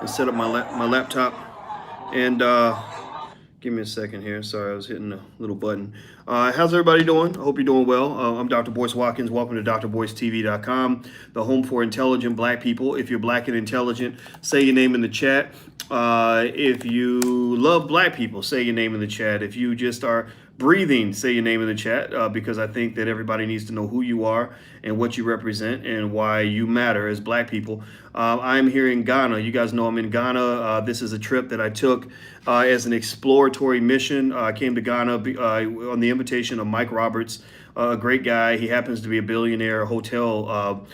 and set up my laptop. And give me a second here. Sorry, I was hitting a little button. How's everybody doing? I hope you're doing well. I'm Dr. Boyce Watkins. Welcome to drboycetv.com, the home for intelligent black people. If you're black and intelligent, say your name in the chat. If you love black people, say your name in the chat. If you just are breathing, say your name in the chat, because I think that everybody needs to know who you are and what you represent and why you matter as black people. I'm here in Ghana. You guys know I'm in Ghana. This is a trip that I took as an exploratory mission. I came to Ghana on the invitation of Mike Roberts, a great guy. He happens to be a billionaire hotel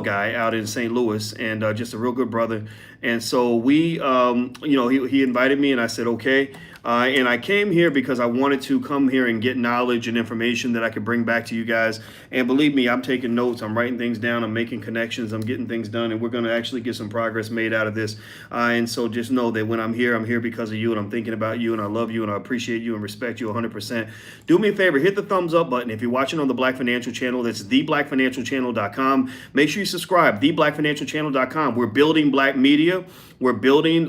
guy out in St. Louis, and just a real good brother. And so he invited me, and I said okay. And I came here because I wanted to come here and get knowledge and information that I could bring back to you guys. And believe me, I'm taking notes. I'm writing things down. I'm making connections. I'm getting things done. And we're going to actually get some progress made out of this. And so just know that when I'm here because of you. And I'm thinking about you. And I love you. And I appreciate you and respect you 100%. Do me a favor. Hit the thumbs up button. If you're watching on the Black Financial Channel, that's theblackfinancialchannel.com. Make sure you subscribe. Theblackfinancialchannel.com. We're building black media. We're building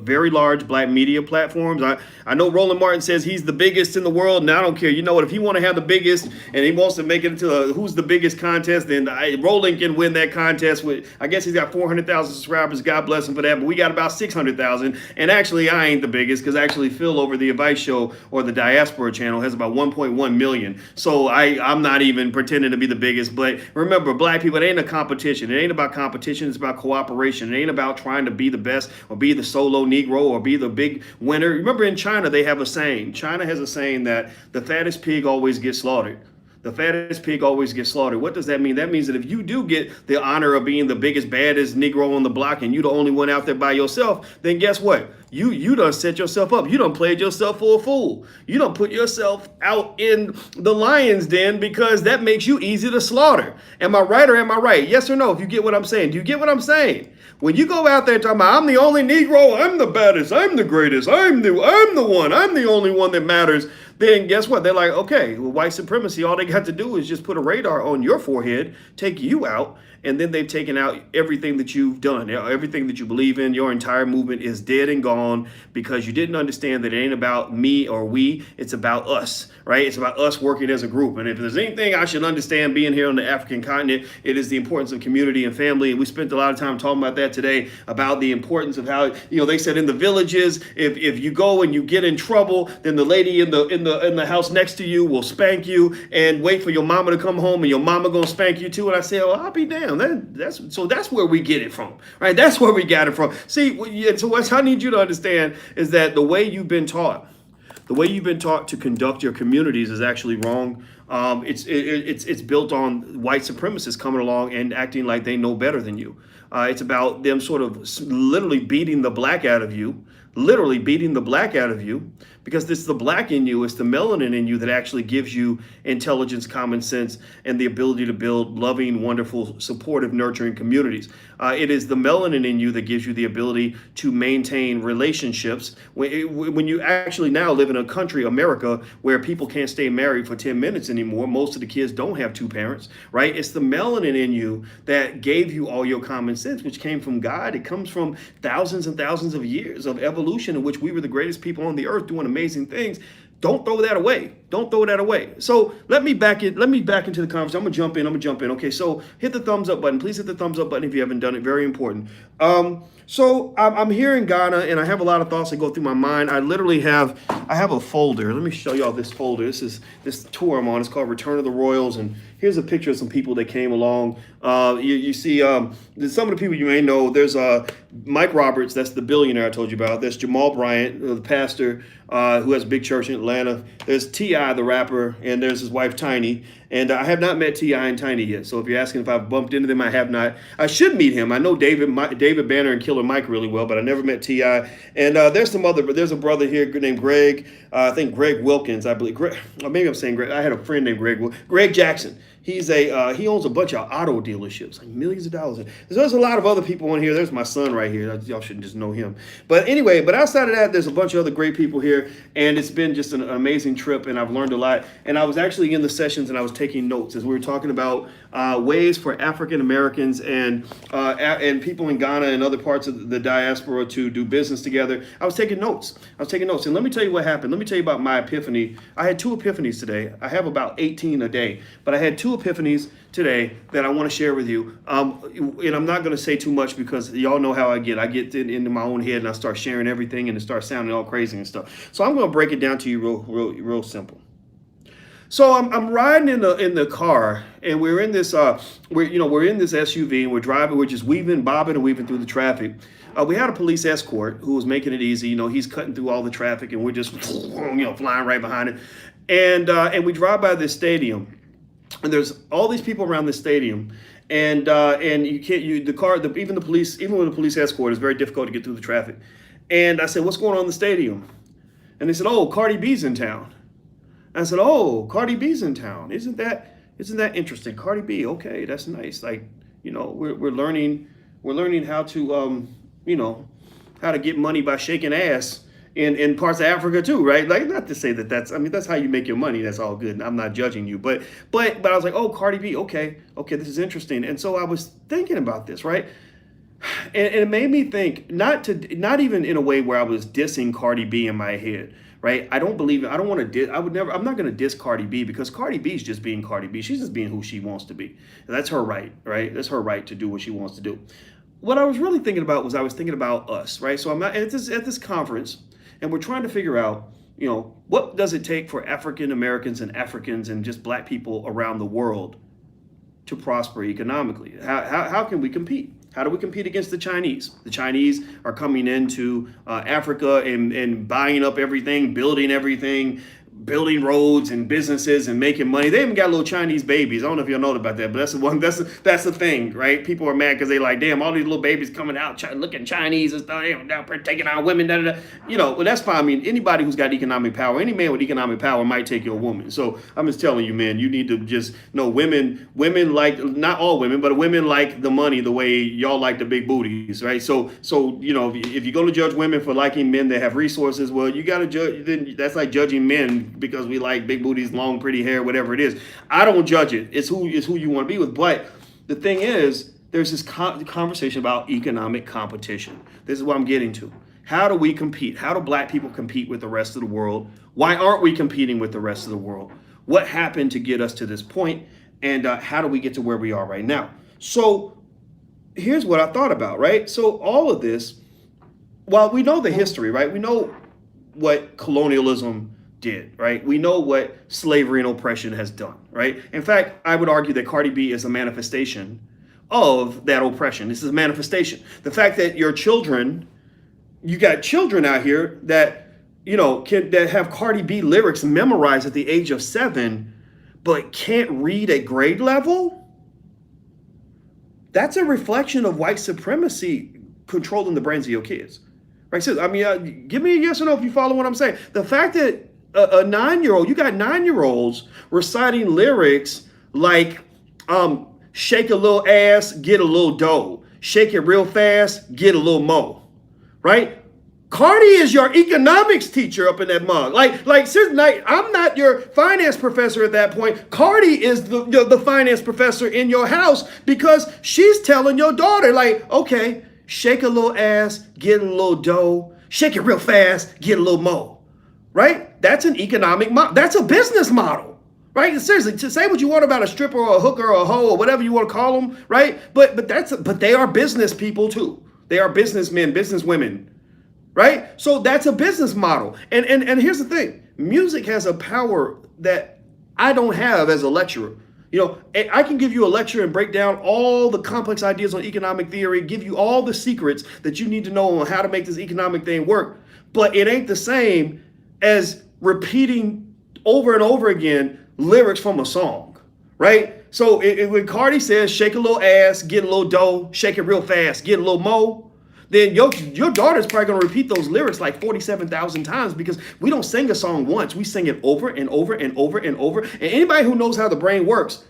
very large black media platforms. I know Roland Martin says he's the biggest in the world, and I don't care. You know what? If he want to have the biggest and he wants to make it into who's the biggest contest, then Roland can win that contest. I guess he's got 400,000 subscribers. God bless him for that. But we got about 600,000. And actually, I ain't the biggest because actually Phil over the Advice Show or the Diaspora channel has about 1.1 million. So I'm not even pretending to be the biggest. But remember, black people, it ain't a competition. It ain't about competition. It's about cooperation. It ain't about trying to be the best or be the solo Negro or be the big winner. Remember in China, they have a saying. China has a saying that the fattest pig always gets slaughtered. The fattest pig always gets slaughtered. What does that mean? That means that if you do get the honor of being the biggest, baddest Negro on the block and you the only one out there by yourself, then guess what? You done set yourself up. You done played yourself for a fool. You done put yourself out in the lion's den because that makes you easy to slaughter. Am I right or am I right? Yes or no? If you get what I'm saying. Do you get what I'm saying? When you go out there talking about, I'm the only Negro, I'm the baddest, I'm the greatest, I'm the one, I'm the only one that matters, then guess what? They're like, okay, well, white supremacy, all they got to do is just put a radar on your forehead, take you out, and then they've taken out everything that you've done, everything that you believe in. Your entire movement is dead and gone because you didn't understand that it ain't about me or we, it's about us, right? It's about us working as a group. And if there's anything I should understand being here on the African continent, it is the importance of community and family. And we spent a lot of time talking about that today, about the importance of how, they said in the villages, if you go and you get in trouble, then the lady in the house next to you will spank you and wait for your mama to come home and your mama gonna spank you too. And I said, oh, I'll be damned. That's where we get it from, right? That's where we got it from. See, so what I need you to understand is that the way you've been taught to conduct your communities is actually wrong. It's built on white supremacists coming along and acting like they know better than you. It's about them sort of literally beating the black out of you, because it's the black in you, it's the melanin in you that actually gives you intelligence, common sense, and the ability to build loving, wonderful, supportive, nurturing communities. It is the melanin in you that gives you the ability to maintain relationships. When you actually now live in a country, America, where people can't stay married for 10 minutes anymore, most of the kids don't have two parents, right? It's the melanin in you that gave you all your common sense, which came from God. It comes from thousands and thousands of years of evolution in which we were the greatest people on the earth doing amazing things. Don't throw that away. Don't throw that away. So let me back into the conversation. I'm gonna jump in. Okay, so hit the thumbs up button. Please hit the thumbs up button if you haven't done it. Very important. So I'm here in Ghana, and I have a lot of thoughts that go through my mind. I have a folder. Let me show y'all this folder. This tour I'm on. It's called Return of the Royals, and here's a picture of some people that came along. You see some of the people you may know. There's Mike Roberts, that's the billionaire I told you about. There's Jamal Bryant, the pastor who has a big church in Atlanta. There's T.I., the rapper, and there's his wife, Tiny. And I have not met T.I. and Tiny yet. So if you're asking if I've bumped into them, I have not. I should meet him. I know David Banner and Killer Mike really well, but I never met T.I. And there's a brother here named Greg. I think Greg Wilkins, I believe. Or maybe I'm saying Greg. I had a friend named Greg Jackson. He owns a bunch of auto dealerships, like millions of dollars. There's a lot of other people in here. There's my son right here. Y'all shouldn't just know him. But anyway, outside of that, there's a bunch of other great people here, and it's been just an amazing trip, and I've learned a lot. And I was actually in the sessions, and I was taking notes as we were talking about ways for African Americans and people in Ghana and other parts of the diaspora to do business together. I was taking notes. And let me tell you what happened. Let me tell you about my epiphany. I had 2 epiphanies today. I have about 18 a day, but I had 2 epiphanies today that I want to share with you. And I'm not going to say too much because y'all know how I get. I get into my own head and I start sharing everything and it starts sounding all crazy and stuff. So I'm going to break it down to you real simple. So I'm riding in the car, and we're in this we're in this SUV, and we're driving. We're just bobbing and weaving through the traffic. We had a police escort who was making it easy. He's cutting through all the traffic, and we're just flying right behind it. And we drive by this stadium, and there's all these people around the stadium, and you can't even with the police escort, it's very difficult to get through the traffic. And I said, "What's going on in the stadium?" And they said, "Oh, Cardi B's in town." I said, "Oh, Cardi B's in town. Isn't that interesting? Cardi B, okay, that's nice. Like, we're learning how to how to get money by shaking ass in parts of Africa too, right? Like, not to say that's how you make your money. That's all good. I'm not judging you, but I was like, oh, Cardi B, okay, this is interesting. And so I was thinking about this, right? And it made me think, not even in a way where I was dissing Cardi B in my head. Right? I'm not going to diss Cardi B because Cardi B is just being Cardi B. She's just being who she wants to be. And that's her right? That's her right to do what she wants to do. What I was really thinking about was us, right? So I'm at this conference, and we're trying to figure out, what does it take for African Americans and just black people around the world to prosper economically? How can we compete? How do we compete against the Chinese? The Chinese are coming into Africa and buying up everything, building everything, building roads and businesses and making money. They even got little Chinese babies. I don't know if y'all know about that, but that's the thing, right? People are mad because they like, damn, all these little babies coming out looking Chinese and stuff, they're taking our women, well, that's fine. I mean, anybody who's got economic power, any man with economic power might take your woman. So I'm just telling you, man, you need to just know women like, not all women, but women like the money the way y'all like the big booties, right? So if you're going to judge women for liking men that have resources, well, you got to judge. Then that's like judging men because we like big booties, long, pretty hair, whatever it is. I don't judge it. It's who you want to be with. But the thing is, there's this conversation about economic competition. This is what I'm getting to. How do we compete? How do black people compete with the rest of the world? Why aren't we competing with the rest of the world? What happened to get us to this point? And how do we get to where we are right now? So here's what I thought about, right? So all of this, while we know the history, right? We know what colonialism did, right? We know what slavery and oppression has done, right? In fact, I would argue that Cardi B is a manifestation of that oppression. This is a manifestation. The fact that you got children out here that, that have Cardi B lyrics memorized at the age of 7, but can't read at grade level. That's a reflection of white supremacy controlling the brains of your kids, right? So, give me a yes or no if you follow what I'm saying. The fact that a 9-year-old, you got 9-year-olds reciting lyrics like, shake a little ass, get a little dough. Shake it real fast, get a little mo. Right? Cardi is your economics teacher up in that mug. Like I'm not your finance professor at that point. Cardi is the finance professor in your house because she's telling your daughter, like, okay, shake a little ass, get a little dough. Shake it real fast, get a little mo. Right? That's an economic model. That's a business model, right? Seriously, to say what you want about a stripper or a hooker or a hoe or whatever you want to call them, right? But they are business people too. They are businessmen, businesswomen, right? So that's a business model. And here's the thing. Music has a power that I don't have as a lecturer. I can give you a lecture and break down all the complex ideas on economic theory, give you all the secrets that you need to know on how to make this economic thing work. But it ain't the same as repeating over and over again lyrics from a song, right? So when Cardi says, shake a little ass, get a little dough, shake it real fast, get a little mo, then your daughter's probably going to repeat those lyrics like 47,000 times because we don't sing a song once. We sing it over and over and over and over. And anybody who knows how the brain works,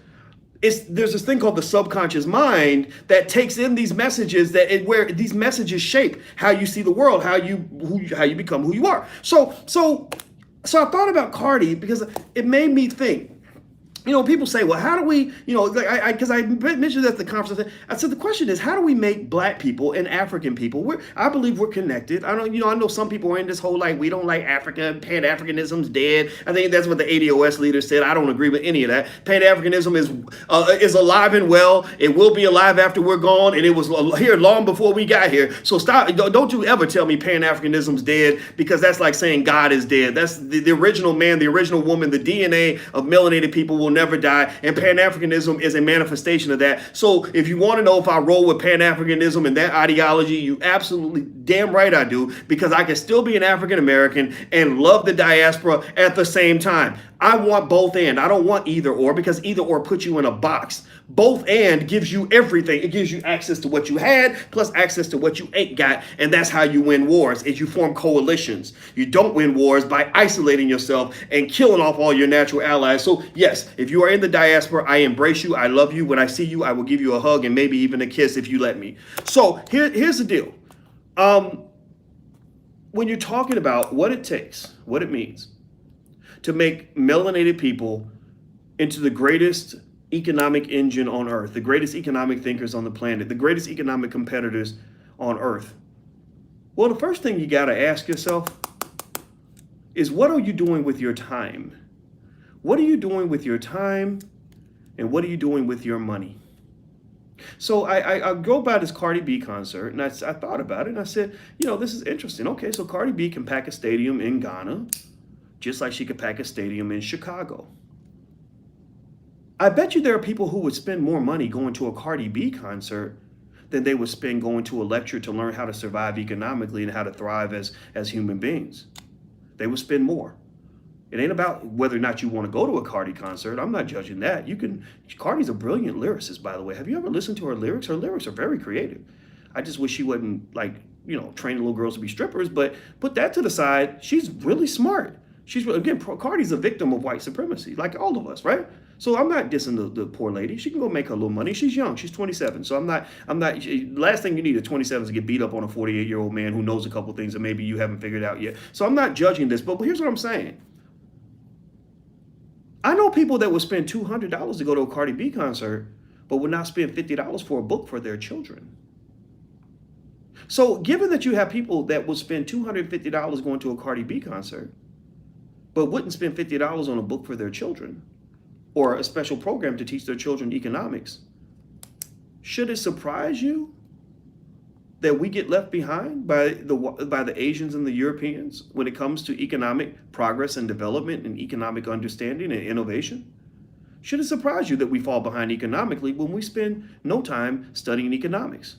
there's this thing called the subconscious mind that takes in these messages where these messages shape how you see the world, how you become who you are. So I thought about Cardi because it made me think, People say, well, how do we, because I mentioned at the conference, I said, the question is, how do we make black people and African people, I believe we're connected. I know some people are in this whole, like, we don't like Africa, Pan-Africanism's dead. I think that's what the ADOS leader said. I don't agree with any of that. Pan-Africanism is alive and well. It will be alive after we're gone, and it was here long before we got here. So don't you ever tell me Pan-Africanism's dead, because that's like saying God is dead. That's the original man, the original woman, the DNA of melanated people will never die, and Pan-Africanism is a manifestation of that. So if you want to know if I roll with Pan-Africanism and that ideology, you absolutely damn right I do, because I can still be an African American and love the diaspora at the same time. I want both and. I don't want either or, because either or puts you in a box. Both and gives you everything. It gives you access to what you had plus access to what you ain't got. And that's how you win wars, is you form coalitions. You don't win wars by isolating yourself and killing off all your natural allies. So yes, if you are in the diaspora, I embrace you. I love you. When I see you, I will give you a hug and maybe even a kiss if you let me. So here's the deal. When you're talking about what it takes, what it means to make melanated people into the greatest economic engine on earth, the greatest economic thinkers on the planet, the greatest economic competitors on earth. Well, the first thing you got to ask yourself is, what are you doing with your time? What are you doing with your time, and what are you doing with your money? So I go by this Cardi B concert, and I thought about it, and I said, this is interesting. Okay, so Cardi B can pack a stadium in Ghana, just like she could pack a stadium in Chicago. I bet you there are people who would spend more money going to a Cardi B concert than they would spend going to a lecture to learn how to survive economically and how to thrive as human beings. They would spend more. It ain't about whether or not you want to go to a Cardi concert. I'm not judging that. Cardi's a brilliant lyricist, by the way. Have you ever listened to her lyrics? Her lyrics are very creative. I just wish she wasn't training little girls to be strippers, but put that to the side. She's really smart. Cardi's a victim of white supremacy, like all of us, right? So I'm not dissing the poor lady. She can go make her little money. She's young. She's 27. So I'm not, last thing you need at 27 is to get beat up on a 48-year-old man who knows a couple things that maybe you haven't figured out yet. So I'm not judging this, but here's what I'm saying. I know people that would spend $200 to go to a Cardi B concert, but would not spend $50 for a book for their children. So given that you have people that will spend $250 going to a Cardi B concert, but wouldn't spend $50 on a book for their children, or a special program to teach their children economics, should it surprise you that we get left behind by the Asians and the Europeans when it comes to economic progress and development and economic understanding and innovation? Should it surprise you that we fall behind economically when we spend no time studying economics?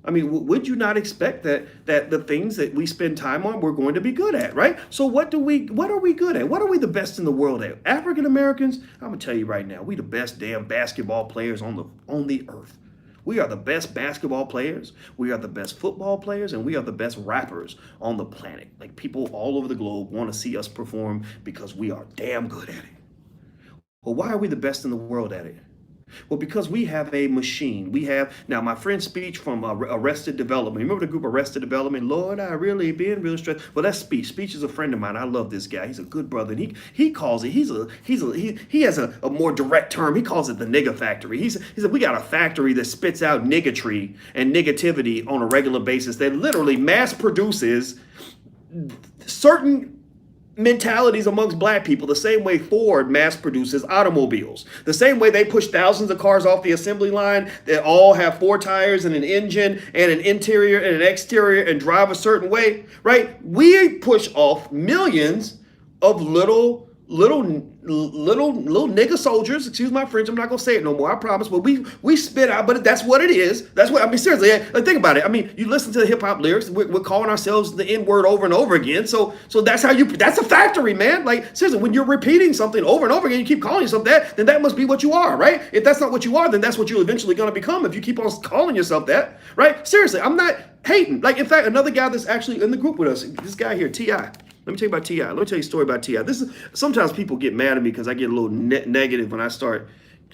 I mean, would you not expect that the things that we spend time on, we're going to be good at, right? So what are we good at? What are we the best in the world at? African Americans, I'm gonna tell you right now, we the best damn basketball players on the earth. We are the best basketball players, we are the best football players, and we are the best rappers on the planet. Like, people all over the globe want to see us perform because we are damn good at it. Well, why are we the best in the world at it? Well, because we have a machine. Now my friend's speech from Arrested Development. Remember the group Arrested Development? Lord, I really been real stressed. Well, that's Speech. Speech is a friend of mine. I love this guy. He's a good brother. And he calls it, he has a more direct term. He calls it the nigga factory. He said, we got a factory that spits out niggatry and negativity on a regular basis that literally mass produces certain mentalities amongst black people, the same way Ford mass produces automobiles, the same way they push thousands of cars off the assembly line that all have 4 tires and an engine and an interior and an exterior and drive a certain way, right? We push off millions of little nigga soldiers. Excuse my French. I'm not gonna say it no more. I promise. But we spit out. But that's what it is. That's what I mean. Seriously, think about it. I mean, you listen to the hip hop lyrics. We're calling ourselves the N word over and over again. So that's how that's a factory, man. Like, seriously, when you're repeating something over and over again, you keep calling yourself that, then that must be what you are, right? If that's not what you are, then that's what you're eventually gonna become if you keep on calling yourself that, right? Seriously, I'm not hating. Like, in fact, another guy that's actually in the group with us, this guy here, T.I. Let me tell you about T.I. Let me tell you a story about T.I. Sometimes people get mad at me because I get a little negative when I start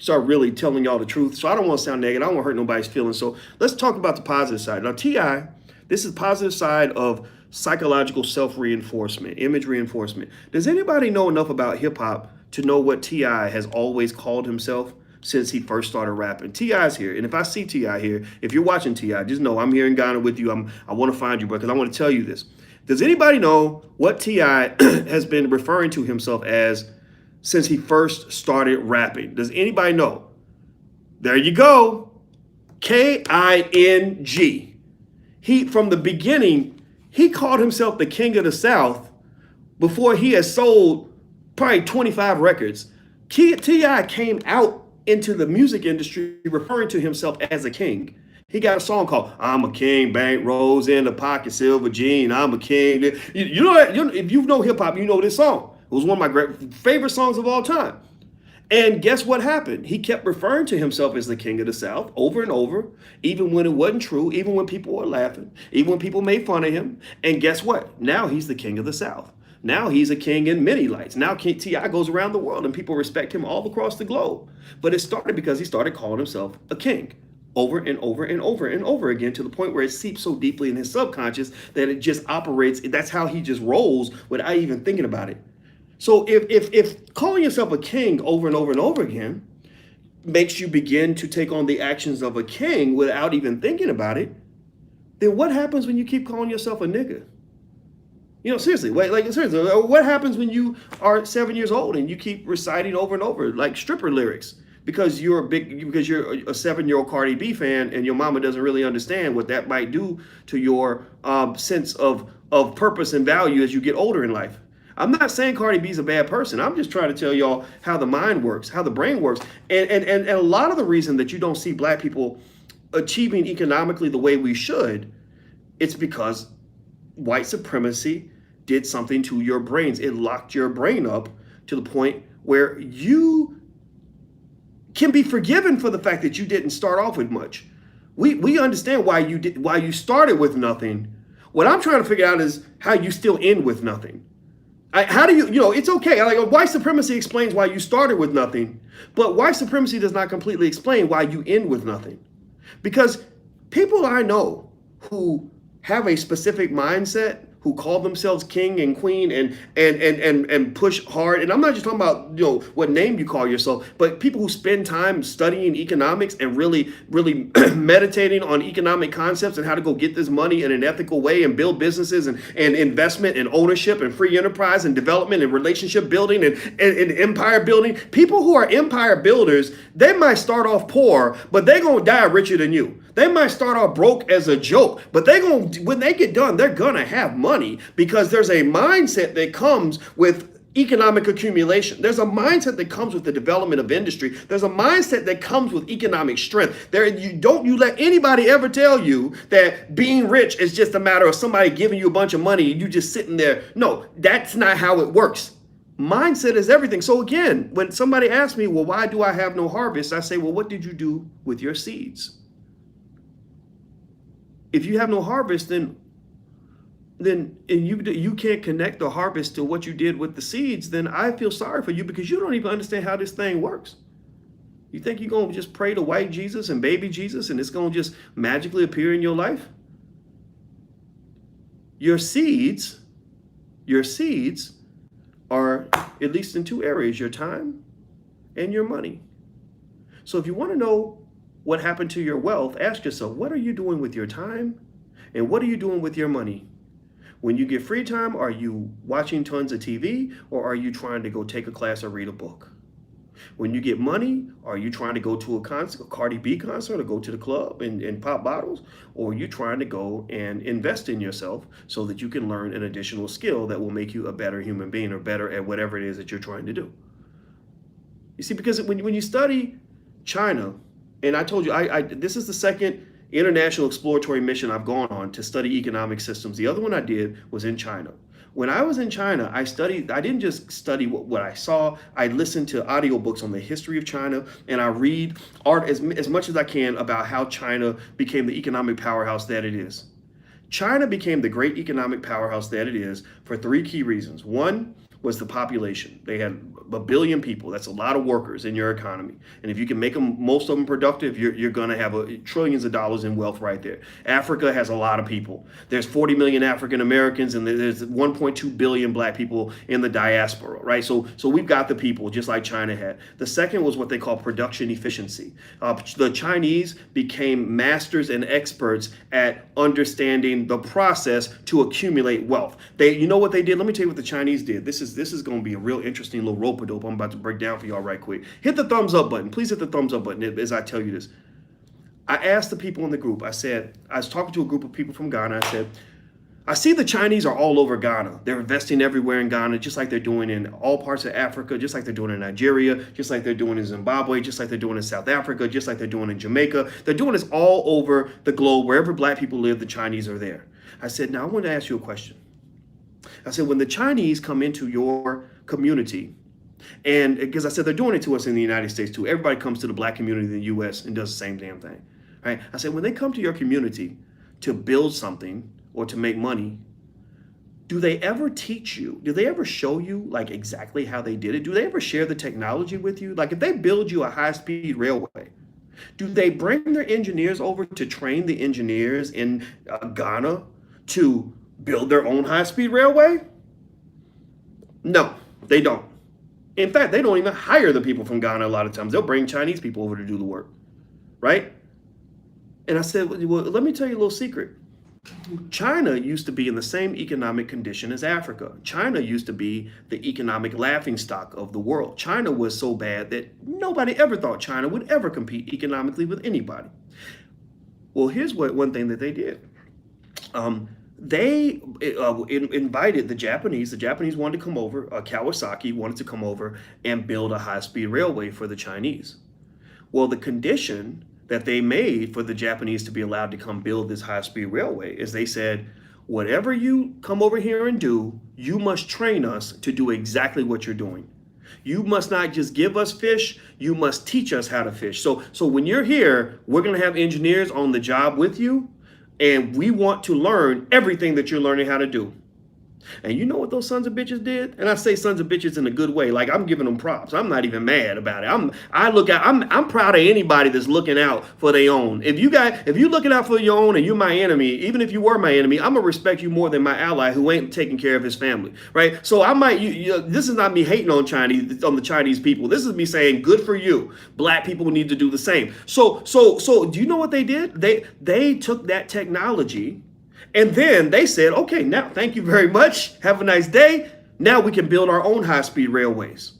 really telling y'all the truth. So I don't want to sound negative. I don't want to hurt nobody's feelings. So let's talk about the positive side. Now, T.I., this is the positive side of psychological self-reinforcement, image reinforcement. Does anybody know enough about hip-hop to know what T.I. has always called himself since he first started rapping. T.I.'s here, and if I see T.I. here, if you're watching T.I., just know I'm here in Ghana with you. I want to find you, because I want to tell you this. Does anybody know what T.I. has been referring to himself as since he first started rapping? Does anybody know? There you go. K-I-N-G. He, from the beginning, he called himself the King of the South before he had sold probably 25 records. T.I. came out into the music industry referring to himself as a king. He got a song called "I'm a King," bank rolls in the pocket, silver jean, I'm a king. You know that, if you know hip hop, you know this song. It was one of my great favorite songs of all time. And guess what happened? He kept referring to himself as the King of the South over and over, even when it wasn't true, even when people were laughing, even when people made fun of him. And guess what? Now he's the King of the South. Now he's a king in many lights. Now T.I. goes around the world and people respect him all across the globe. But it started because he started calling himself a king over and over and over and over again, to the point where it seeps so deeply in his subconscious that it just operates. That's how he just rolls without even thinking about it. So if calling yourself a king over and over and over again makes you begin to take on the actions of a king without even thinking about it, then what happens when you keep calling yourself a nigga? You know, seriously, seriously, what happens when you are 7 years old and you keep reciting over and over like stripper lyrics because you're a 7-year-old Cardi B fan, and your mama doesn't really understand what that might do to your sense of purpose and value as you get older in life? I'm not saying Cardi B's a bad person. I'm just trying to tell y'all how the mind works, how the brain works. And a lot of the reason that you don't see black people achieving economically the way we should, it's because white supremacy did something to your brains. It locked your brain up to the point where you can be forgiven for the fact that you didn't start off with much. We understand why you started with nothing. What I'm trying to figure out is how you still end with nothing. How do you it's okay. Like, white supremacy explains why you started with nothing, but white supremacy does not completely explain why you end with nothing. Because people I know who have a specific mindset, who call themselves king and queen and push hard. And I'm not just talking about what name you call yourself, but people who spend time studying economics and really meditating on economic concepts and how to go get this money in an ethical way and build businesses and investment and ownership and free enterprise and development and relationship building and empire building. People who are empire builders, they might start off poor, but they're gonna die richer than you. They might start off broke as a joke, but when they get done, they're gonna have money, because there's a mindset that comes with economic accumulation. There's a mindset that comes with the development of industry. There's a mindset that comes with economic strength. You let anybody ever tell you that being rich is just a matter of somebody giving you a bunch of money and you just sitting there. No, that's not how it works. Mindset is everything. So again, when somebody asks me, well, why do I have no harvest? I say, well, what did you do with your seeds? If you have no harvest, then you can't connect the harvest to what you did with the seeds, then I feel sorry for you, because you don't even understand how this thing works. You think you're going to just pray to white Jesus and baby Jesus and it's going to just magically appear in your life? Your seeds are, at least in two areas, your time and your money. So if you want to know what happened to your wealth, ask yourself, what are you doing with your time and what are you doing with your money? When you get free time, are you watching tons of TV, or are you trying to go take a class or read a book? When you get money, are you trying to go to a Cardi B concert, or go to the club and pop bottles? Or are you trying to go and invest in yourself so that you can learn an additional skill that will make you a better human being, or better at whatever it is that you're trying to do? You see, because when you study China, and I told you, this is the second international exploratory mission I've gone on to study economic systems. The other one I did was in China. When I was in China, I didn't just study what I saw. I listened to audiobooks on the history of China, and I read art as much as I can about how China became the economic powerhouse that it is. China became the great economic powerhouse that it is for three key reasons. One, was the population. They had a billion people. That's a lot of workers in your economy. And if you can make them, most of them productive, you're going to have trillions of dollars in wealth right there. Africa has a lot of people. There's 40 million African Americans, and there's 1.2 billion black people in the diaspora, right? So we've got the people, just like China had. The second was what they call production efficiency. The Chinese became masters and experts at understanding the process to accumulate wealth. You know what they did? Let me tell you what the Chinese did. This is going to be a real interesting little rope-a-dope I'm about to break down for y'all right quick. Hit the thumbs up button. Please hit the thumbs up button as I tell you this. I asked the people in the group, I was talking to a group of people from Ghana. I said, I see the Chinese are all over Ghana. They're investing everywhere in Ghana, just like they're doing in all parts of Africa, just like they're doing in Nigeria, just like they're doing in Zimbabwe, just like they're doing in South Africa, just like they're doing in Jamaica. They're doing this all over the globe. Wherever black people live, the Chinese are there. I said, now I want to ask you a question. I said, when the Chinese come into your community, and because I said they're doing it to us in the United States too. Everybody comes to the black community in the U.S. and does the same damn thing, right? I said, when they come to your community to build something or to make money, do they ever teach you? Do they ever show you like exactly how they did it? Do they ever share the technology with you? Like if they build you a high-speed railway, do they bring their engineers over to train the engineers in Ghana to build their own high-speed railway? No, they don't. In fact, they don't even hire the people from Ghana a lot of times. They'll bring Chinese people over to do the work, right? And I said, well, let me tell you a little secret. China used to be in the same economic condition as Africa. China used to be the economic laughingstock of the world. China was so bad that nobody ever thought China would ever compete economically with anybody. Well, here's one thing that they did. They invited the Japanese. The Japanese wanted to come over. Kawasaki wanted to come over and build a high-speed railway for the Chinese. Well, the condition that they made for the Japanese to be allowed to come build this high-speed railway is they said, whatever you come over here and do, you must train us to do exactly what you're doing. You must not just give us fish, you must teach us how to fish. So when you're here, we're going to have engineers on the job with you, and we want to learn everything that you're learning how to do. And you know what those sons of bitches did? And I say sons of bitches in a good way. Like I'm giving them props. I'm not even mad about it. I'm proud of anybody that's looking out for their own. If you're looking out for your own and you're my enemy, even if you were my enemy, I'm gonna respect you more than my ally who ain't taking care of his family, right? So I might. This is not me hating on the Chinese people. This is me saying good for you. Black people need to do the same. So do you know what they did? They took that technology. And then they said, okay, now thank you very much. Have a nice day. Now we can build our own high-speed railways.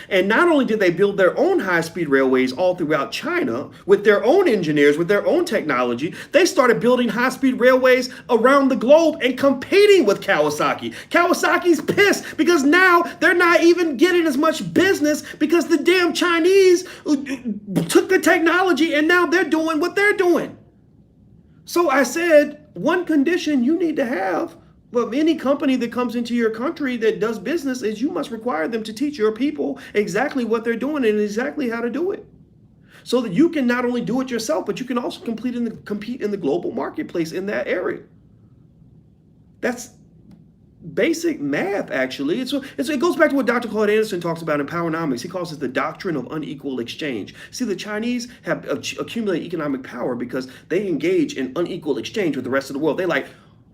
And not only did they build their own high-speed railways all throughout China with their own engineers, with their own technology, they started building high-speed railways around the globe and competing with Kawasaki. Kawasaki's pissed because now they're not even getting as much business because the damn Chinese took the technology and now they're doing what they're doing. So I said, one condition you need to have of any company that comes into your country that does business is you must require them to teach your people exactly what they're doing and exactly how to do it. So that you can not only do it yourself, but you can also compete in the global marketplace in that area. That's basic math, actually. It goes back to what Dr. Claude Anderson talks about in Powernomics. He calls it the doctrine of unequal exchange. See, the Chinese have accumulated economic power because they engage in unequal exchange with the rest of the world. They're like,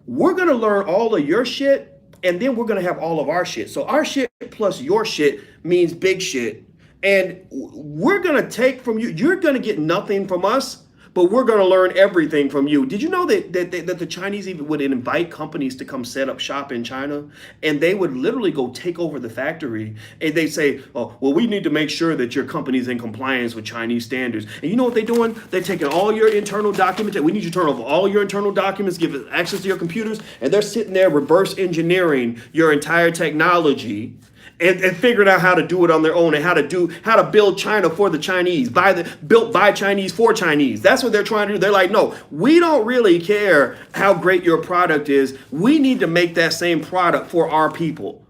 we're going to learn all of your shit, and then we're going to have all of our shit. So our shit plus your shit means big shit. And we're going to take from you. You're going to get nothing from us, but we're going to learn everything from you. Did you know that the Chinese even would invite companies to come set up shop in China? And they would literally go take over the factory. And they say, oh, well, we need to make sure that your company's in compliance with Chinese standards. And you know what they're doing? They're taking all your internal documents. We need you to turn over all your internal documents, give it access to your computers. And they're sitting there reverse engineering your entire technology and figuring out how to do it on their own and how to build China for the Chinese, built by Chinese for Chinese. That's what they're trying to do. They're like, no, we don't really care how great your product is. We need to make that same product for our people.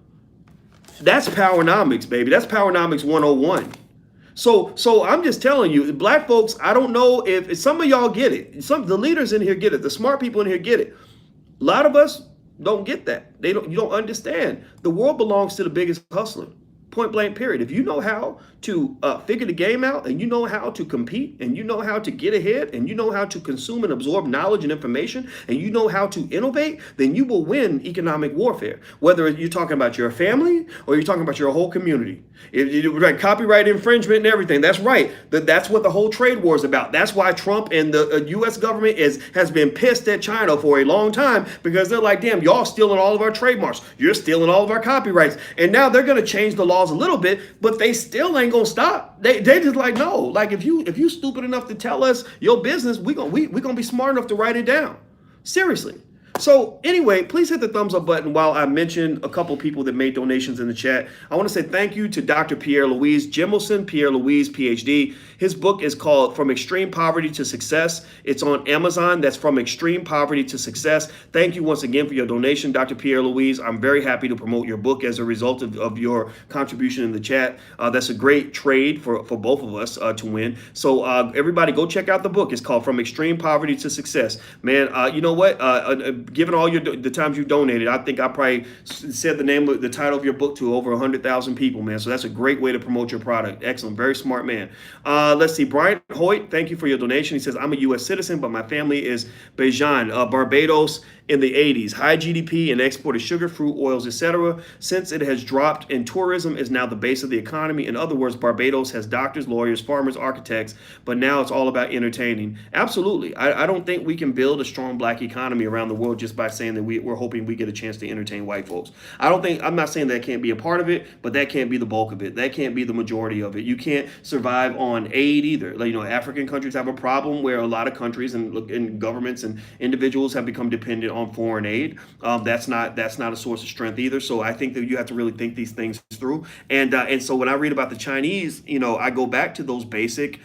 That's Powernomics, baby. That's Powernomics 101. So I'm just telling you, black folks, I don't know if some of y'all get it. The leaders in here get it. The smart people in here get it. A lot of us, don't get that. You don't understand. The world belongs to the biggest hustler. Point blank, period. If you know how to figure the game out, and you know how to compete, and you know how to get ahead, and you know how to consume and absorb knowledge and information, and you know how to innovate, then you will win economic warfare. Whether you're talking about your family or you're talking about your whole community. If you like copyright infringement and everything, that's right. That's what the whole trade war is about. That's why Trump and the U.S. government has been pissed at China for a long time, because they're like, damn, y'all stealing all of our trademarks. You're stealing all of our copyrights. And now they're going to change the laws a little bit, but they still ain't gonna stop. They just like, no, like if you stupid enough to tell us your business, we gonna be smart enough to write it down. Seriously. So anyway, please hit the thumbs up button while I mention a couple people that made donations in the chat. I want to say thank you to Dr. Pierre-Louis Jimelson, Pierre-Louis, PhD. His book is called From Extreme Poverty to Success. It's on Amazon. That's From Extreme Poverty to Success. Thank you once again for your donation, Dr. Pierre-Louis. I'm very happy to promote your book as a result of your contribution in the chat. That's a great trade for both of us to win. So everybody go check out the book. It's called From Extreme Poverty to Success. Man, you know what? Given all the times you donated, I think I probably said the title of your book to over 100,000 people, man. So that's a great way to promote your product. Excellent. Very smart man. Let's see. Brian Hoyt, thank you for your donation. He says, I'm a U.S. citizen, but my family is Bajan, Barbados, in the 80s. High GDP and export of sugar, fruit, oils, etc. Since it has dropped and tourism is now the base of the economy. In other words, Barbados has doctors, lawyers, farmers, architects, but now it's all about entertaining. Absolutely. I don't think we can build a strong black economy around the world just by saying that we're hoping we get a chance to entertain white folks. I'm not saying that can't be a part of it, but that can't be the bulk of it. That can't be the majority of it. You can't survive on aid either. Like, African countries have a problem where a lot of countries and governments and individuals have become dependent on foreign aid. That's not a source of strength either. So I think that you have to really think these things through. And so when I read about the Chinese, I go back to those basic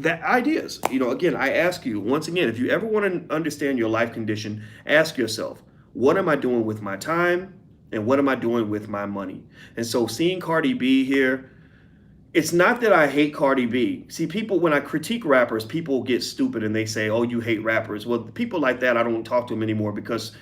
ideas. Again, I ask you once again, if you ever want to understand your life condition, ask yourself, what am I doing with my time, and what am I doing with my money? And so seeing Cardi B here, it's not that I hate Cardi B. See, people, when I critique rappers, people get stupid and they say, oh, you hate rappers. Well, people like that, I don't talk to them anymore, because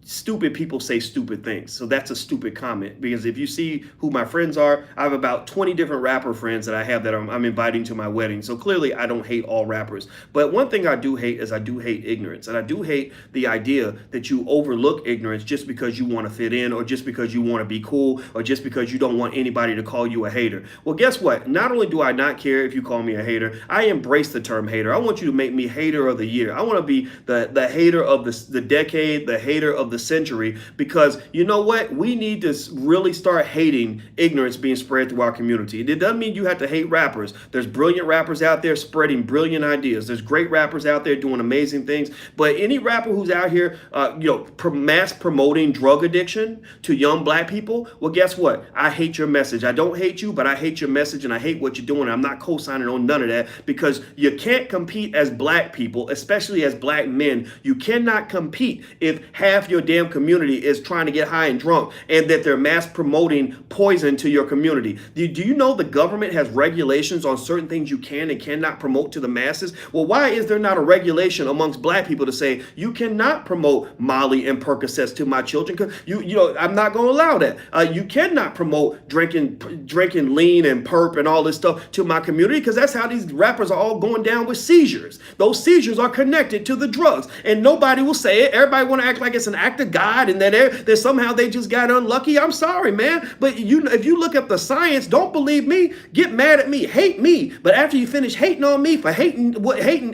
stupid people say stupid things. So that's a stupid comment, because if you see who my friends are, I have about 20 different rapper friends that I have that I'm inviting to my wedding. So clearly I don't hate all rappers. But one thing I do hate is I do hate ignorance. And I do hate the idea that you overlook ignorance just because you want to fit in, or just because you want to be cool, or just because you don't want anybody to call you a hater. Well, guess what? Not only do I not care if you call me a hater, I embrace the term hater. I want you to make me hater of the year. I want to be the hater of the decade, the hater of the century, because you know what? We need to really start hating ignorance being spread through our community. It doesn't mean you have to hate rappers. There's brilliant rappers out there spreading brilliant ideas. There's great rappers out there doing amazing things. But any rapper who's out here, mass promoting drug addiction to young black people, well, guess what? I hate your message. I don't hate you, but I hate your message, and I hate what you're doing. I'm not co-signing on none of that, because you can't compete as black people, especially as black men. You cannot compete if half your damn community is trying to get high and drunk, and that they're mass promoting poison to your community. Do you know the government has regulations on certain things you can and cannot promote to the masses? Well, why is there not a regulation amongst black people to say you cannot promote Molly and Percocets to my children? Because I'm not going to allow that. You cannot promote drinking lean and perp and all this stuff to my community, because that's how these rappers are all going down with seizures. Those seizures are connected to the drugs, and nobody will say it. Everybody want to act like it's an act of God, and that somehow they just got unlucky. I'm sorry, man, but if you look up the science, don't believe me, get mad at me, hate me, but after you finish hating on me for hating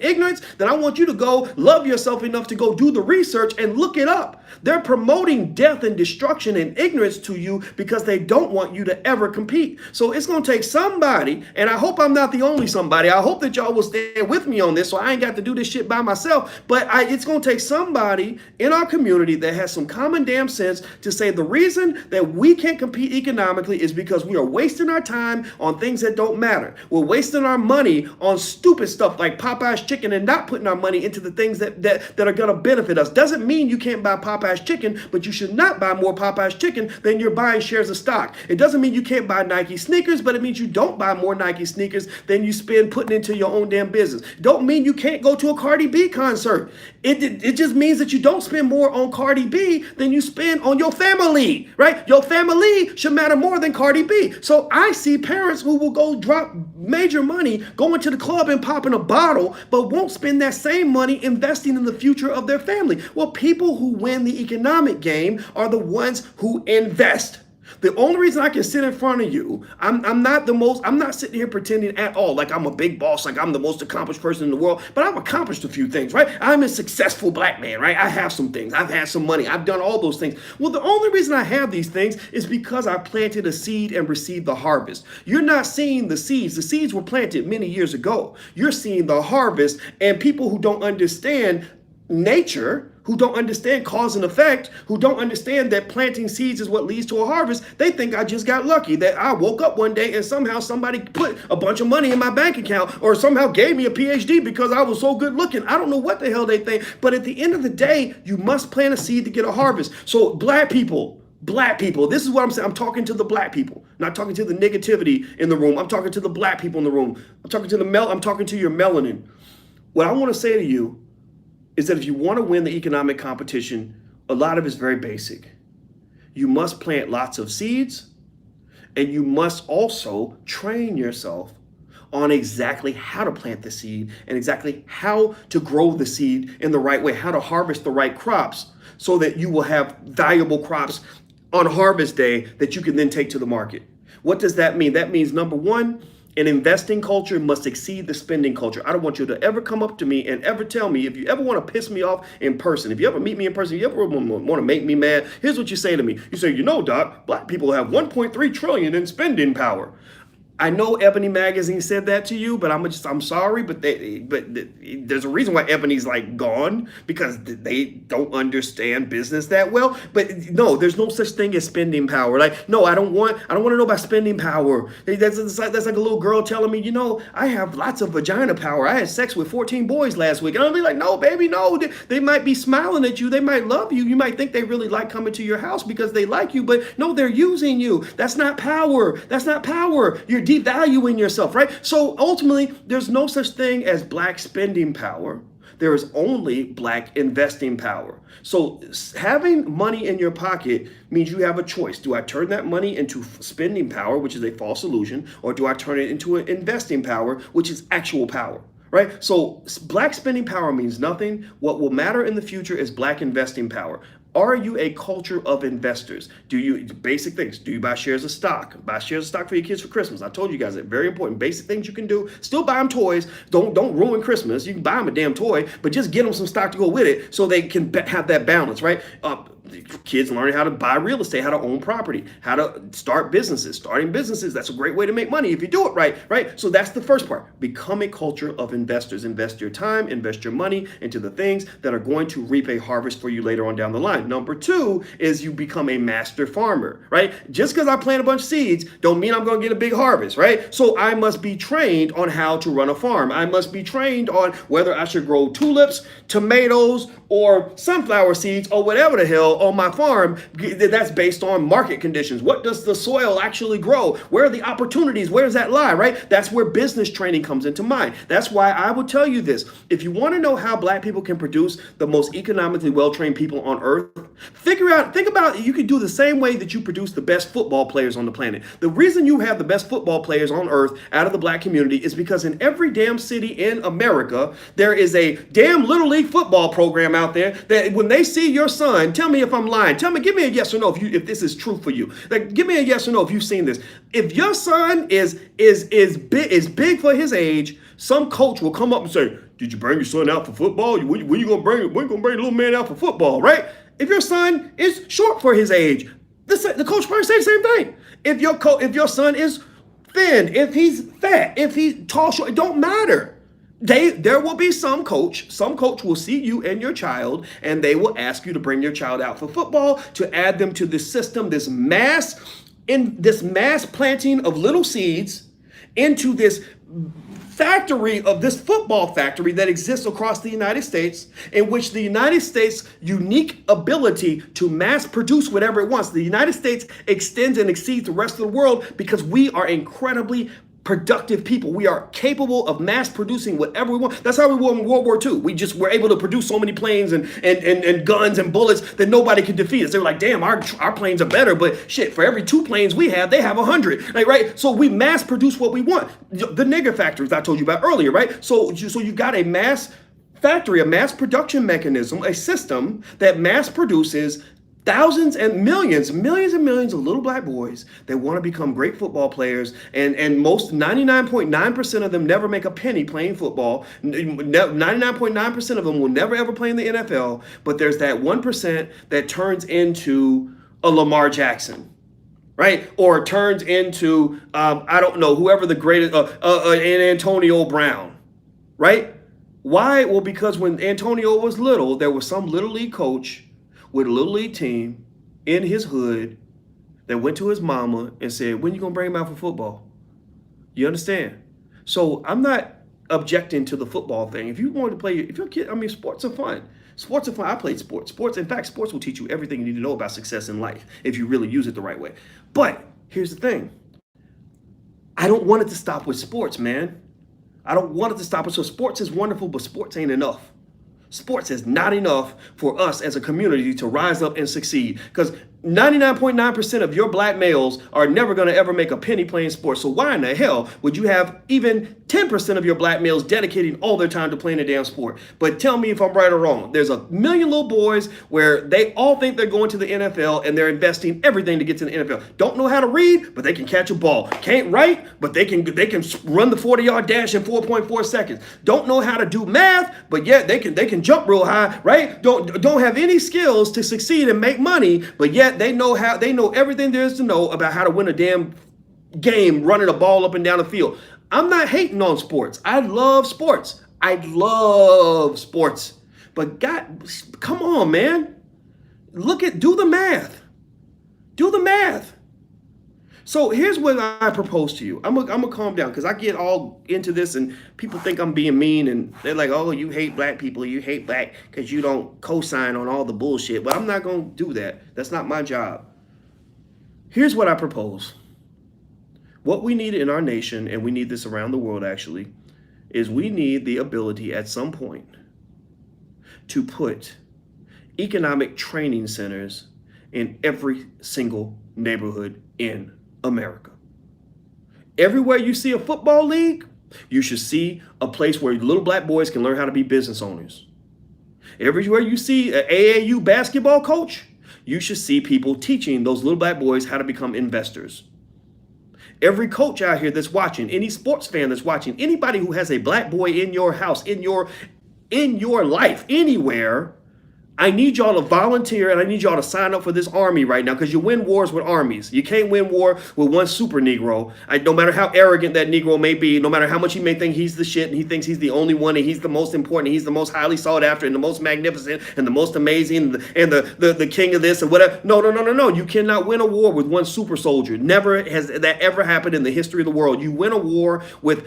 ignorance, then I want you to go love yourself enough to go do the research and look it up. They're promoting death and destruction and ignorance to you because they don't want you to ever compete. So it's going to take somebody, and I hope I'm not the only somebody. I hope that y'all will stay with me on this, so I ain't got to do this shit by myself. But it's going to take somebody in our community that has some common damn sense to say the reason that we can't compete economically is because we are wasting our time on things that don't matter. We're wasting our money on stupid stuff like Popeye's chicken and not putting our money into the things that are going to benefit us. Doesn't mean you can't buy Popeye's chicken, but you should not buy more Popeye's chicken than you're buying shares of stock. It doesn't mean you can't buy Nike sneakers, but it means you don't buy more Nike sneakers than you spend putting into your own damn business. Don't mean you can't go to a Cardi B concert. It just means that you don't spend more on Cardi Cardi B than you spend on your family, right? Your family should matter more than Cardi B. So I see parents who will go drop major money going to the club and popping a bottle, but won't spend that same money investing in the future of their family. Well, people who win the economic game are the ones who invest. The only reason I can sit in front of you, I'm not sitting here pretending at all like I'm a big boss, like I'm the most accomplished person in the world, but I've accomplished a few things, right? I'm a successful black man, right? I have some things. I've had some money. I've done all those things. Well, the only reason I have these things is because I planted a seed and received the harvest. You're not seeing the seeds. The seeds were planted many years ago. You're seeing the harvest, and people who don't understand nature, who don't understand cause and effect, who don't understand that planting seeds is what leads to a harvest, they think I just got lucky, that I woke up one day and somehow somebody put a bunch of money in my bank account or somehow gave me a PhD because I was so good looking. I don't know what the hell they think, but at the end of the day, you must plant a seed to get a harvest. So black people, this is what I'm saying. I'm talking to the black people, not talking to the negativity in the room. I'm talking to the black people in the room. I'm talking to your melanin. What I want to say to you is that if you want to win the economic competition, a lot of it's very basic. You must plant lots of seeds, and you must also train yourself on exactly how to plant the seed and exactly how to grow the seed in the right way, how to harvest the right crops so that you will have valuable crops on harvest day that you can then take to the market. What does that mean? That means, number one, an investing culture must exceed the spending culture. I don't want you to ever come up to me and ever tell me, if you ever want to piss me off in person, if you ever meet me in person, if you ever want to make me mad, here's what you say to me. You say, Doc, black people have 1.3 trillion in spending power. I know Ebony Magazine said that to you, but I'm sorry, but there's a reason why Ebony's like gone, because they don't understand business that well. But no, there's no such thing as spending power. Like, no, I don't want to know about spending power. That's like a little girl telling me, I have lots of vagina power. I had sex with 14 boys last week. And I'll be like, no, baby, no. They might be smiling at you. They might love you. You might think they really like coming to your house because they like you, but no, they're using you. That's not power. That's not power. You're devaluing yourself, right? So ultimately, there's no such thing as black spending power. There is only black investing power. So having money in your pocket means you have a choice. Do I turn that money into spending power, which is a false illusion, or do I turn it into an investing power, which is actual power? Right? So black spending power means nothing. What will matter in the future is black investing power. Are you a culture of investors? Basic things. Do you buy shares of stock? Buy shares of stock for your kids for Christmas. I told you guys that. Very important. Basic things you can do. Still buy them toys. Don't ruin Christmas. You can buy them a damn toy, but just get them some stock to go with it so they can have that balance, right? Kids learning how to buy real estate, how to own property, how to start businesses. Starting businesses, that's a great way to make money if you do it right, right? So that's the first part. Become a culture of investors. Invest your time, invest your money into the things that are going to reap a harvest for you later on down the line. Number two is you become a master farmer, right? Just because I plant a bunch of seeds don't mean I'm going to get a big harvest, right? So I must be trained on how to run a farm. I must be trained on whether I should grow tulips, tomatoes, or sunflower seeds, or whatever the hell on my farm. That's based on market conditions. What does the soil actually grow? Where are the opportunities? Where does that lie, right? That's where business training comes into mind. That's why I will tell you this. If you want to know how black people can produce the most economically well-trained people on earth, think about, you can do the same way that you produce the best football players on the planet. The reason you have the best football players on earth out of the black community is because in every damn city in America, there is a damn little league football program out there that when they see your son, tell me if I'm lying. Give me a yes or no if this is true for you. Like, give me a yes or no if you've seen this. If your son is big for his age, some coach will come up and say, "Did you bring your son out for football? When you gonna bring the little man out for football?" Right? If your son is short for his age, the coach probably say the same thing. If your son is thin, if he's fat, if he's tall, short, it don't matter. There will be some coach will see you and your child, and they will ask you to bring your child out for football to add them to this system, this mass planting of little seeds into this factory of this football factory that exists across the United States, in which the United States' unique ability to mass produce whatever it wants. The United States extends and exceeds the rest of the world because we are incredibly productive people. We are capable of mass producing whatever we want. That's how we were in World War II. We just were able to produce so many planes and guns and bullets that nobody could defeat us. They were like, damn, our planes are better, but shit, for every 2 planes we have, they have 100. Like, right? So we mass produce what we want. The nigger factories I told you about earlier, right? So you got a mass factory, a mass production mechanism, a system that mass produces thousands and millions and millions of little black boys that want to become great football players, and most 99.9% of them never make a penny playing football. 99.9% of them will never ever play in the NFL, but there's that 1% that turns into a Lamar Jackson, right? Or turns into, I don't know, whoever the greatest, an Antonio Brown, right? Why? Well, because when Antonio was little, there was some little league coach with a little league team in his hood that went to his mama and said, when you gonna bring him out for football? You understand? So I'm not objecting to the football thing. If you want to play, if you're a kid, I mean, sports are fun. Sports are fun. I played sports. In fact, sports will teach you everything you need to know about success in life if you really use it the right way. But here's the thing. I don't want it to stop with sports, man. I don't want it to stop. So sports is wonderful, but sports ain't enough. Sports is not enough for us as a community to rise up and succeed, because 99.9% of your black males are never going to ever make a penny playing sports. So why in the hell would you have even 10% of your black males dedicating all their time to playing a damn sport? But tell me if I'm right or wrong. There's a million little boys where they all think they're going to the NFL and they're investing everything to get to the NFL. Don't know how to read, but they can catch a ball. Can't write, but they can run the 40-yard dash in 4.4 seconds. Don't know how to do math, but yet they can jump real high, right? Don't have any skills to succeed and make money, but yet they know everything there is to know about how to win a damn game running a ball up and down the field. I'm not hating on sports. I love sports. But God, come on, man. Do the math. Do the math. So here's what I propose to you. I'm gonna calm down, because I get all into this and people think I'm being mean, and they're like, oh, you hate black people. You hate black because you don't co-sign on all the bullshit. But I'm not gonna do that. That's not my job. Here's what I propose. What we need in our nation, and we need this around the world actually, is we need the ability at some point to put economic training centers in every single neighborhood in America. Everywhere you see a football league, you should see a place where little black boys can learn how to be business owners. Everywhere you see an AAU basketball coach, you should see people teaching those little black boys how to become investors. Every coach out here that's watching, any sports fan that's watching, anybody who has a black boy in your house, in your life, anywhere, I need y'all to volunteer, and I need y'all to sign up for this army right now, because you win wars with armies. You can't win war with one super Negro. No matter how arrogant that Negro may be, no matter how much he may think he's the shit and he thinks he's the only one and he's the most important and he's the most highly sought after and the most magnificent and the most amazing and the king of this and whatever. No. You cannot win a war with one super soldier. Never has that ever happened in the history of the world. You win a war with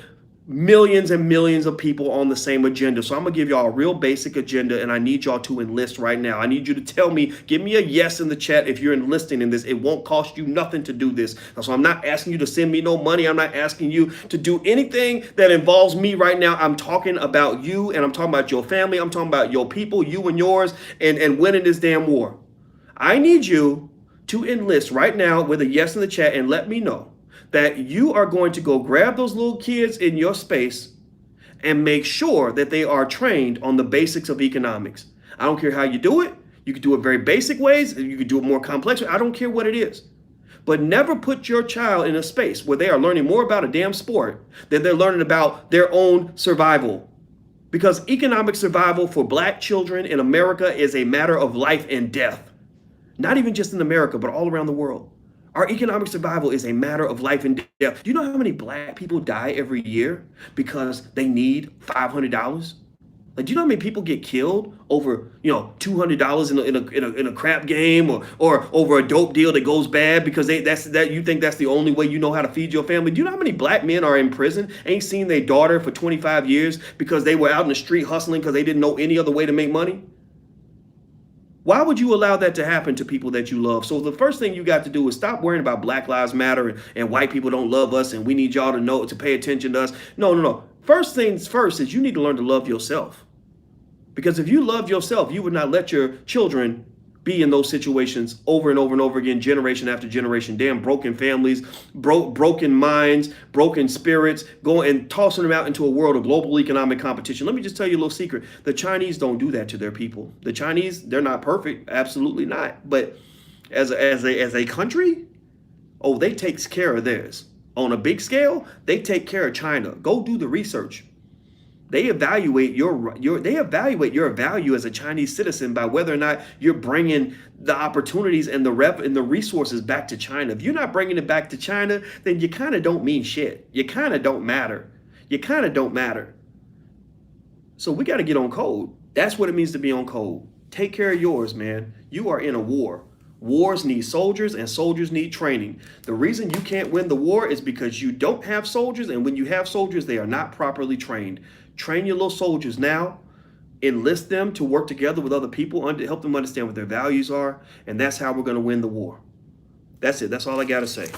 millions and millions of people on the same agenda. So I'm gonna give y'all a real basic agenda, and I need y'all to enlist right now. I need you to tell me, give me a yes in the chat if you're enlisting in this. It won't cost you nothing to do this. So I'm not asking you to send me no money. I'm not asking you to do anything that involves me right now. I'm talking about you, and I'm talking about your family. I'm talking about your people, you and yours, and winning this damn war. I need you to enlist right now with a yes in the chat and let me know that you are going to go grab those little kids in your space and make sure that they are trained on the basics of economics. I don't care how you do it. You can do it very basic ways. You can do it more complex. I don't care what it is. But never put your child in a space where they are learning more about a damn sport than they're learning about their own survival. Because economic survival for black children in America is a matter of life and death. Not even just in America, but all around the world. Our economic survival is a matter of life and death. Do you know how many black people die every year because they need $500? Like, do you know how many people get killed over, $200 in a crap game or over a dope deal that goes bad because you think that's the only way you know how to feed your family? Do you know how many black men are in prison, ain't seen their daughter for 25 years because they were out in the street hustling because they didn't know any other way to make money? Why would you allow that to happen to people that you love? So the first thing you got to do is stop worrying about Black Lives Matter and white people don't love us and we need y'all to know to pay attention to us. No, no, no. First things first is you need to learn to love yourself. Because if you love yourself, you would not let your children be in those situations over and over and over again, generation after generation. Damn broken families, broken minds, broken spirits, going and tossing them out into a world of global economic competition. Let me just tell you a little secret. The Chinese don't do that to their people. The Chinese, they're not perfect, absolutely not. But as a country, oh, they take care of theirs. On a big scale, they take care of China. Go do the research. They evaluate your value as a Chinese citizen by whether or not you're bringing the opportunities and the resources back to China. If you're not bringing it back to China, then you kind of don't mean shit. You kind of don't matter. You kind of don't matter. So we got to get on code. That's what it means to be on code. Take care of yours, man. You are in a war. Wars need soldiers and soldiers need training. The reason you can't win the war is because you don't have soldiers, and when you have soldiers, they are not properly trained. Train your little soldiers now. Enlist them to work together with other people, to help them understand what their values are, and that's how we're going to win the war. That's it. That's all I got to say.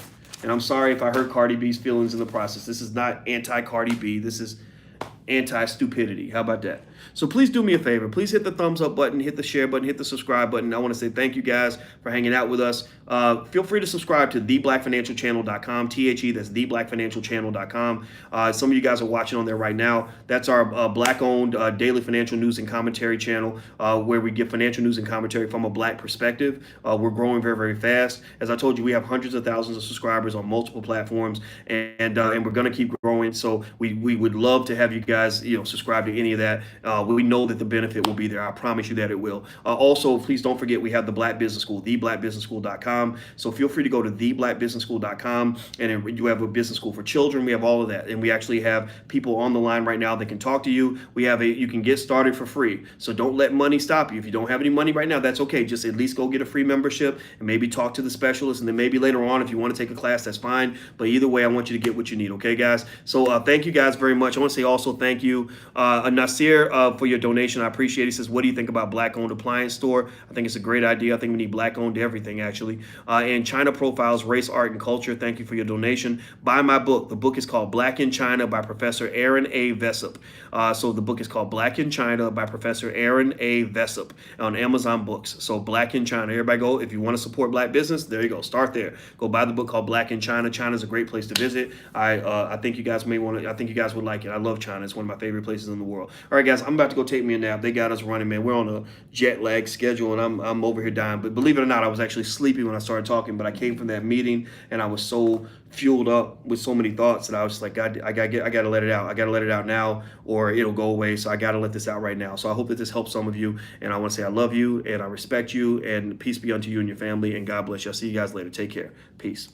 And I'm sorry if I hurt Cardi B's feelings in the process. This is not anti-Cardi B. This is anti-stupidity. How about that? So please do me a favor. Please hit the thumbs up button, hit the share button, hit the subscribe button. I want to say thank you guys for hanging out with us. Feel free to subscribe to theblackfinancialchannel.com, THE, that's theblackfinancialchannel.com. Some of you guys are watching on there right now. That's our black-owned daily financial news and commentary channel where we give financial news and commentary from a black perspective. We're growing very, very fast. As I told you, we have hundreds of thousands of subscribers on multiple platforms, and we're going to keep growing. So we would love to have you guys, subscribe to any of that. We know that the benefit will be there. I promise you that it will. Also, please don't forget we have the Black Business School, theblackbusinessschool.com. So feel free to go to theblackbusinessschool.com, and you have a business school for children. We have all of that, and we actually have people on the line right now that can talk to you. You can get started for free. So don't let money stop you. If you don't have any money right now, that's okay. Just at least go get a free membership and maybe talk to the specialist, and then maybe later on, if you want to take a class, that's fine. But either way, I want you to get what you need. Okay, guys? So thank you guys very much. I want to say also thank you, Nasir, for your donation. I appreciate it. He says, what do you think about black-owned appliance store? I think it's a great idea. I think we need black-owned everything, actually. And China Profiles, Race, Art, and Culture. Thank you for your donation. Buy my book. The book is called Black in China by Professor Aaron A. Vessup. So the book is called Black in China by Professor Aaron A. Vessup on Amazon Books. So Black in China. Everybody go. If you want to support black business, there you go. Start there. Go buy the book called Black in China. China's a great place to visit. I think you guys I think you guys would like it. I love China. It's one of my favorite places in the world. All right, guys, I'm about to go take me a nap. They got us running, man. We're on a jet lag schedule, and I'm over here dying. But believe it or not, I was actually sleepy when I started talking. But I came from that meeting, and I was so fueled up with so many thoughts that I was just like, God, I gotta let it out. I gotta let it out now, or it'll go away. So I gotta let this out right now. So I hope that this helps some of you. And I want to say I love you and I respect you, and peace be unto you and your family. And God bless you. I'll see you guys later. Take care. Peace.